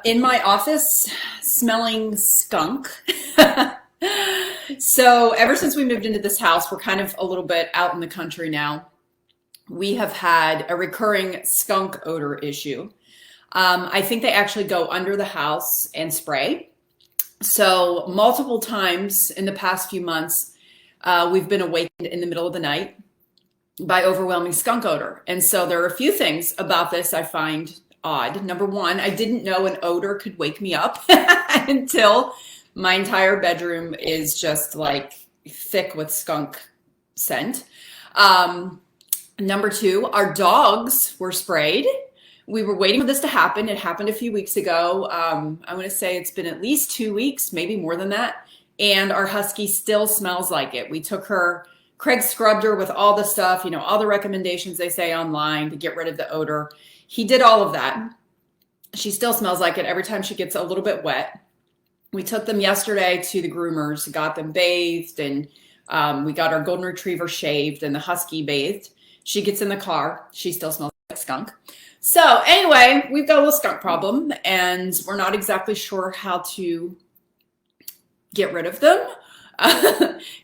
In my office smelling skunk. So ever since we moved into this house, we're kind of a little bit out in the country now. We have had a recurring skunk odor issue. I think they actually go under the house and spray. So multiple times in the past few months, we've been awakened in the middle of the night by overwhelming skunk odor. And so there are a few things about this I find odd. Number one, I didn't know an odor could wake me up until my entire bedroom is just like thick with skunk scent. Number two, our dogs were sprayed. We were waiting for this to happen. It happened a few weeks ago. I want to say it's been at least 2 weeks, maybe more than that. And our husky still smells like it. We took her, Craig scrubbed her with all the stuff, all the recommendations they say online to get rid of the odor. He did all of that. She still smells like it every time she gets a little bit wet. We took them yesterday to the groomers, got them bathed, and we got our golden retriever shaved and the husky bathed. She gets in the car. She still smells like skunk. So anyway, we've got a little skunk problem, and we're not exactly sure how to get rid of them.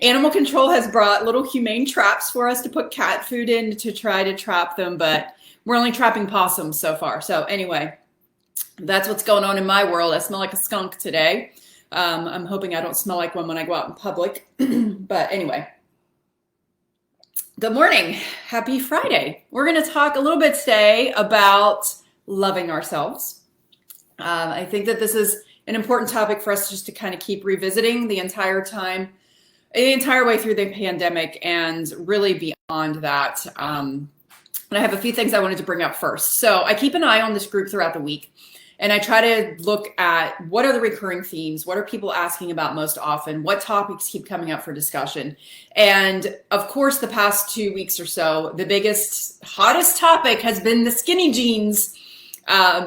Animal control has brought little humane traps for us to put cat food in to try to trap them, but we're only trapping possums so far. So anyway, that's what's going on in my world. I smell like a skunk today. I'm hoping I don't smell like one when I go out in public. But anyway, good morning. Happy Friday. We're going to talk a little bit today about loving ourselves. I think that this is an important topic for us just to kind of keep revisiting the entire way through the pandemic and really beyond that. And I have a few things I wanted to bring up first. So I keep an eye on this group throughout the week, and I try to look at what are the recurring themes, what are people asking about most often, what topics keep coming up for discussion. And of course, the past 2 weeks or so, the biggest, hottest topic has been the skinny jeans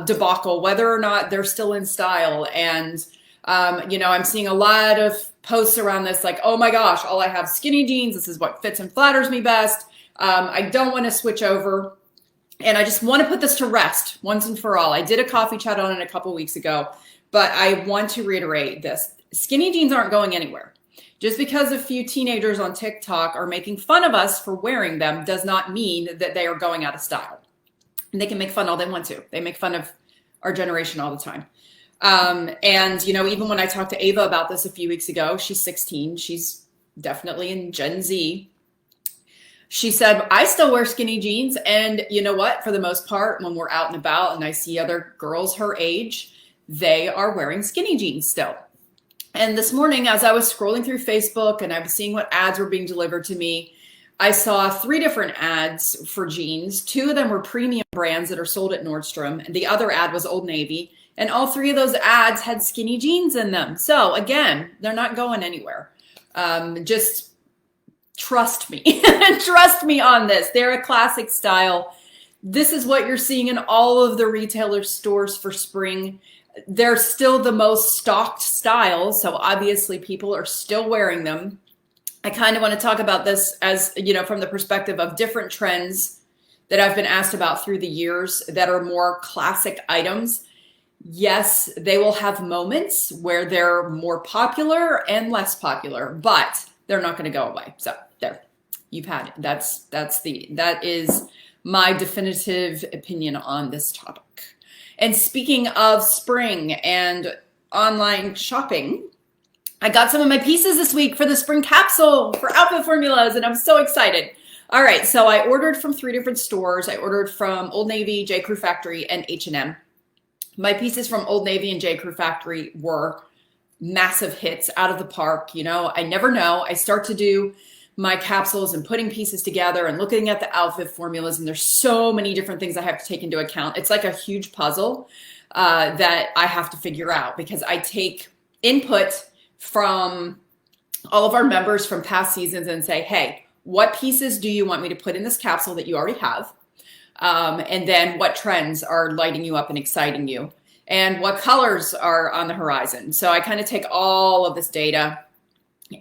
debacle, whether or not they're still in style. And, I'm seeing a lot of posts around this, like, oh my gosh, all I have skinny jeans. This is what fits and flatters me best. I don't want to switch over. And I just want to put this to rest once and for all. I did a coffee chat on it a couple weeks ago, but I want to reiterate this. Skinny jeans aren't going anywhere. Just because a few teenagers on TikTok are making fun of us for wearing them does not mean that they are going out of style. And they can make fun all they want to. They make fun of our generation all the time. Even when I talked to Ava about this a few weeks ago, she's 16. She's definitely in Gen Z. She said, I still wear skinny jeans. And you know what? For the most part, when we're out and about and I see other girls her age, they are wearing skinny jeans still. And this morning, as I was scrolling through Facebook and I was seeing what ads were being delivered to me, I saw 3 different ads for jeans. 2 of them were premium brands that are sold at Nordstrom. And the other ad was Old Navy. And all 3 of those ads had skinny jeans in them. So again, they're not going anywhere. Just trust me. Trust me on this. They're a classic style. This is what you're seeing in all of the retailer stores for spring. They're still the most stocked styles. So obviously people are still wearing them. I kind of want to talk about this as, from the perspective of different trends that I've been asked about through the years that are more classic items. Yes, they will have moments where they're more popular and less popular, but they're not going to go away. So there, you've had it. That is my definitive opinion on this topic. And speaking of spring and online shopping, I got some of my pieces this week for the spring capsule for outfit formulas, and I'm so excited. All right, so I ordered from 3 different stores. I ordered from Old Navy, J. Crew Factory, and H&M. My pieces from Old Navy and J. Crew Factory were massive hits out of the park. I never know. I start to do my capsules and putting pieces together and looking at the outfit formulas, and there's so many different things I have to take into account. It's like a huge puzzle that I have to figure out because I take input from all of our members from past seasons and say, hey, what pieces do you want me to put in this capsule that you already have? And then what trends are lighting you up and exciting you? And what colors are on the horizon? So I kind of take all of this data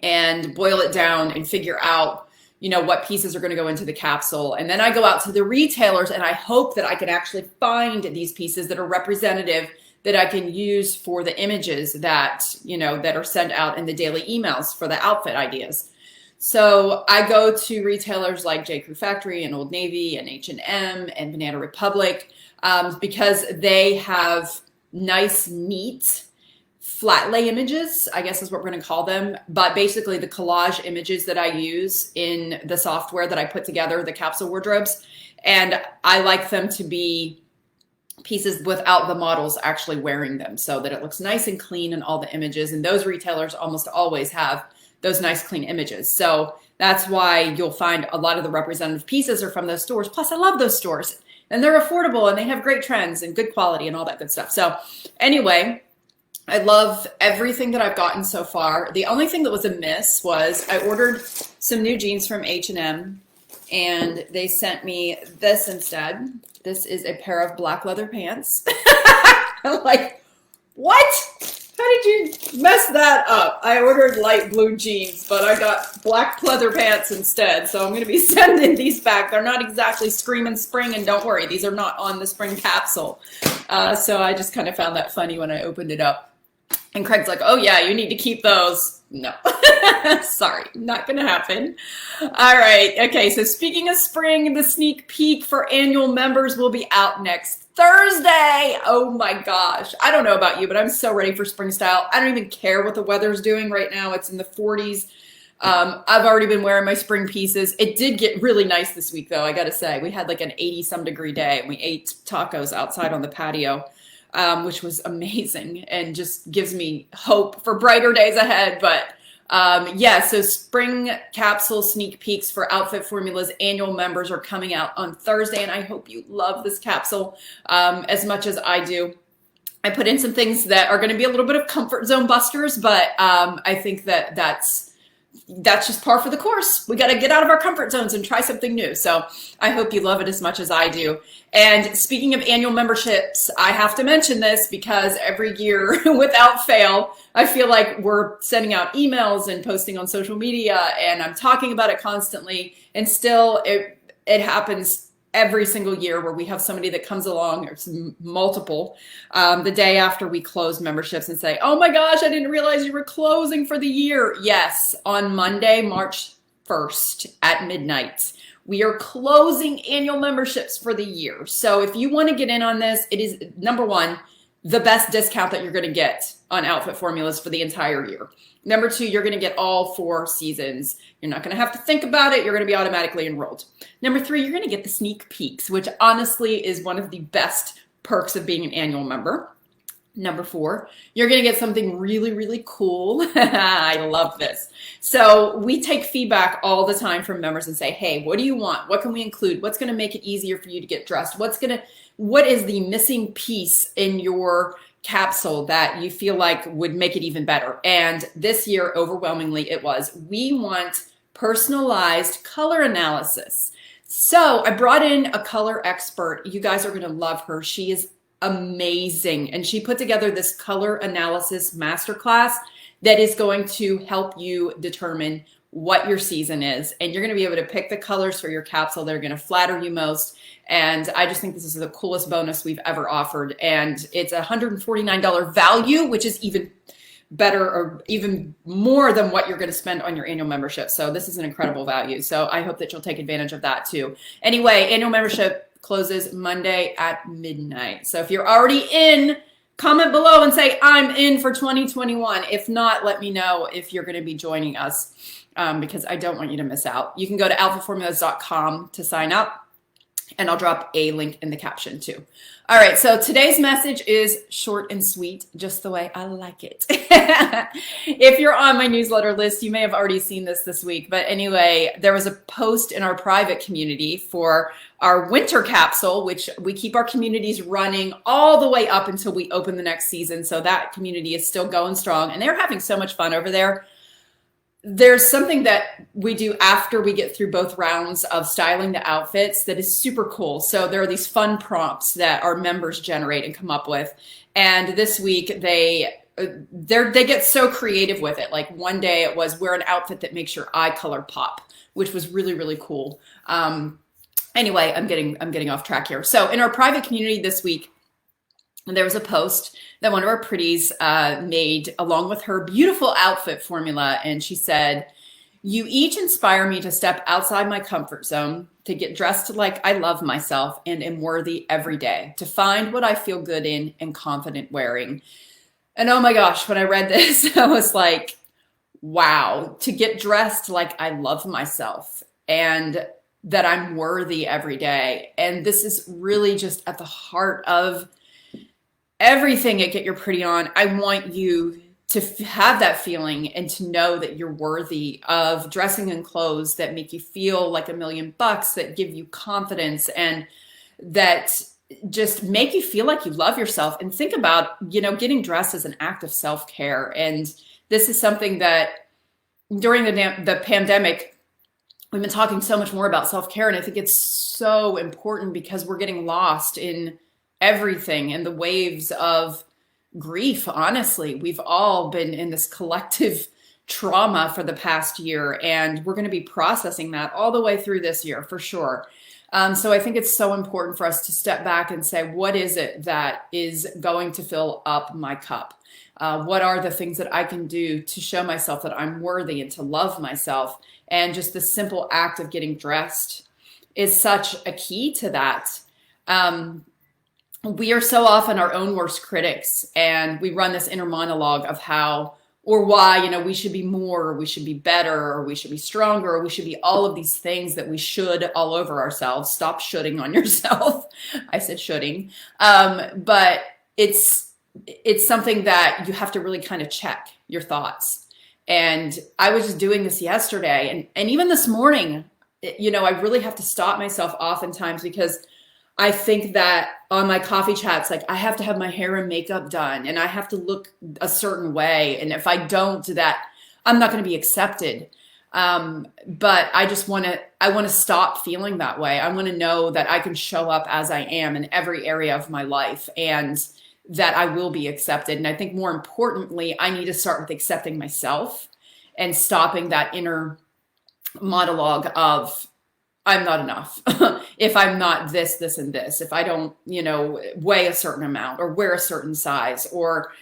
and boil it down and figure out, what pieces are going to go into the capsule. And then I go out to the retailers and I hope that I can actually find these pieces that are representative that I can use for the images that, that are sent out in the daily emails for the outfit ideas. So I go to retailers like J. Crew Factory and Old Navy and H&M and Banana Republic because they have nice, neat, flat lay images, I guess is what we're going to call them. But basically the collage images that I use in the software that I put together, the capsule wardrobes. And I like them to be pieces without the models actually wearing them so that it looks nice and clean in all the images. And those retailers almost always have those nice clean images. So that's why you'll find a lot of the representative pieces are from those stores. Plus I love those stores and they're affordable and they have great trends and good quality and all that good stuff. So anyway, I love everything that I've gotten so far. The only thing that was a miss was I ordered some new jeans from H&M and they sent me this instead. This is a pair of black leather pants. I'm like, what? How did you mess that up? I ordered light blue jeans, but I got black leather pants instead. So I'm going to be sending these back. They're not exactly screaming spring, and don't worry, these are not on the spring capsule. So I just kind of found that funny when I opened it up. And Craig's like, oh yeah, you need to keep those. No, sorry, not going to happen. All right. Okay. So speaking of spring, the sneak peek for annual members will be out next Thursday. Oh my gosh. I don't know about you, but I'm so ready for spring style. I don't even care what the weather's doing right now. It's in the 40s. I've already been wearing my spring pieces. It did get really nice this week though. I got to say, we had like an 80-some degree day and we ate tacos outside on the patio. Which was amazing and just gives me hope for brighter days ahead. But yeah, so spring capsule sneak peeks for Outfit Formula's annual members are coming out on Thursday. And I hope you love this capsule as much as I do. I put in some things that are going to be a little bit of comfort zone busters, but I think that's just par for the course. We got to get out of our comfort zones and try something new. So I hope you love it as much as I do. And speaking of annual memberships, I have to mention this because every year without fail, I feel like we're sending out emails and posting on social media and I'm talking about it constantly. And still it happens every single year where we have somebody that comes along, or multiple, the day after we close memberships and say, oh my gosh, I didn't realize you were closing for the year. Yes, on Monday, March 1st at midnight, we are closing annual memberships for the year. So if you want to get in on this, it is number one, the best discount that you're going to get on Outfit Formulas for the entire year. Number two, you're going to get all 4 seasons. You're not going to have to think about it. You're going to be automatically enrolled. Number 3, you're going to get the sneak peeks, which honestly is one of the best perks of being an annual member. Number 4, you're going to get something really, really cool. I love this. So we take feedback all the time from members and say, hey, what do you want? What can we include? What's going to make it easier for you to get dressed? What is the missing piece in your capsule that you feel like would make it even better? And this year, overwhelmingly, it was, we want personalized color analysis. So I brought in a color expert. You guys are going to love her. She is amazing. And she put together this color analysis masterclass that is going to help you determine what your season is. And you're going to be able to pick the colors for your capsule that are going to flatter you most. And I just think this is the coolest bonus we've ever offered. And it's a $149 value, which is even better or even more than what you're going to spend on your annual membership. So this is an incredible value. So I hope that you'll take advantage of that too. Anyway, annual membership closes Monday at midnight. So if you're already in, comment below and say, I'm in for 2021. If not, let me know if you're going to be joining us because I don't want you to miss out. You can go to outfitformulas.com to sign up. And I'll drop a link in the caption too. All right, so today's message is short and sweet, just the way I like it. If you're on my newsletter list, you may have already seen this week. But anyway, there was a post in our private community for our winter capsule, which we keep our communities running all the way up until we open the next season. So that community is still going strong, and they're having so much fun over there. There's something that we do after we get through both rounds of styling the outfits that is super cool. So there are these fun prompts that our members generate and come up with. And this week they get so creative with it. Like one day it was wear an outfit that makes your eye color pop. which was really, really cool. Anyway, I'm getting off track here. So in our private community this week, there was a post that one of our pretties made along with her beautiful outfit formula. And she said, "You each inspire me to step outside my comfort zone, to get dressed like I love myself and am worthy every day, to find what I feel good in and confident wearing." And oh my gosh, when I read this, I was like, wow, to get dressed like I love myself and that I'm worthy every day. And this is really just at the heart of everything at Get Your Pretty On. I want you to have that feeling and to know that you're worthy of dressing in clothes that make you feel like $1,000,000, that give you confidence and that just make you feel like you love yourself. And think about, getting dressed as an act of self-care. And this is something that during the pandemic, we've been talking so much more about self-care. And I think it's so important because we're getting lost in everything and the waves of grief. Honestly, we've all been in this collective trauma for the past year, and we're going to be processing that all the way through this year for sure. So I think it's so important for us to step back and say, what is it that is going to fill up my cup? What are the things that I can do to show myself that I'm worthy and to love myself? And just the simple act of getting dressed is such a key to that. We are so often our own worst critics, and we run this inner monologue of how or why, we should be more, or we should be better, or we should be stronger, or we should be all of these things that we should all over ourselves. Stop shoulding on yourself. I said shoulding. But it's something that you have to really kind of check your thoughts. And I was just doing this yesterday and even this morning, I really have to stop myself oftentimes because I think that on my coffee chats, like I have to have my hair and makeup done and I have to look a certain way. And if I don't do that, I'm not going to be accepted. But I just want to stop feeling that way. I want to know that I can show up as I am in every area of my life and that I will be accepted. And I think more importantly, I need to start with accepting myself and stopping that inner monologue of I'm not enough. If I'm not this, this, and this, if I don't, weigh a certain amount or wear a certain size or,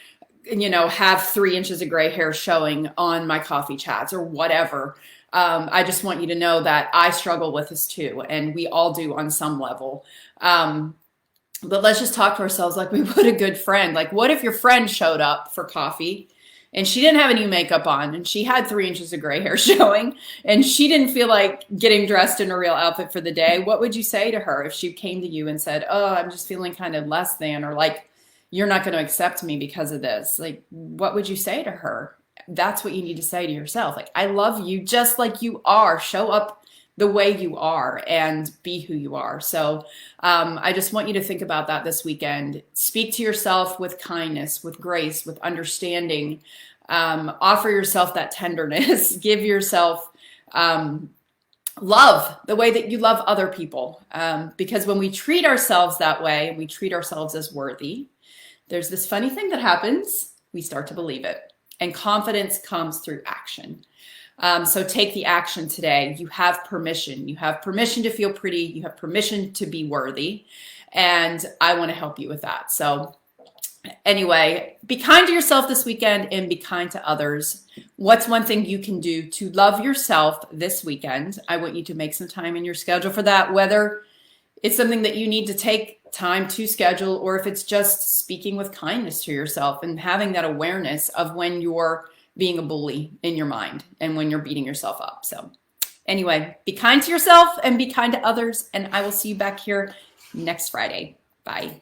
have 3 inches of gray hair showing on my coffee chats or whatever. I just want you to know that I struggle with this too. And we all do on some level. But let's just talk to ourselves like we would a good friend. Like, what if your friend showed up for coffee and she didn't have any makeup on and she had 3 inches of gray hair showing and she didn't feel like getting dressed in a real outfit for the day? What would you say to her if she came to you and said, "Oh, I'm just feeling kind of less than," or like, "You're not going to accept me because of this"? Like, what would you say to her? That's what you need to say to yourself. Like, I love you just like you are. Show up the way you are and be who you are. So I just want you to think about that this weekend. Speak to yourself with kindness, with grace, with understanding. Offer yourself that tenderness. Give yourself love the way that you love other people. Because when we treat ourselves that way, we treat ourselves as worthy, there's this funny thing that happens. We start to believe it. And confidence comes through action. So take the action today. You have permission. You have permission to feel pretty. You have permission to be worthy. And I want to help you with that. So anyway, be kind to yourself this weekend and be kind to others. What's one thing you can do to love yourself this weekend? I want you to make some time in your schedule for that, whether it's something that you need to take time to schedule or if it's just speaking with kindness to yourself and having that awareness of when you're being a bully in your mind and when you're beating yourself up. So anyway, be kind to yourself and be kind to others. And I will see you back here next Friday. Bye.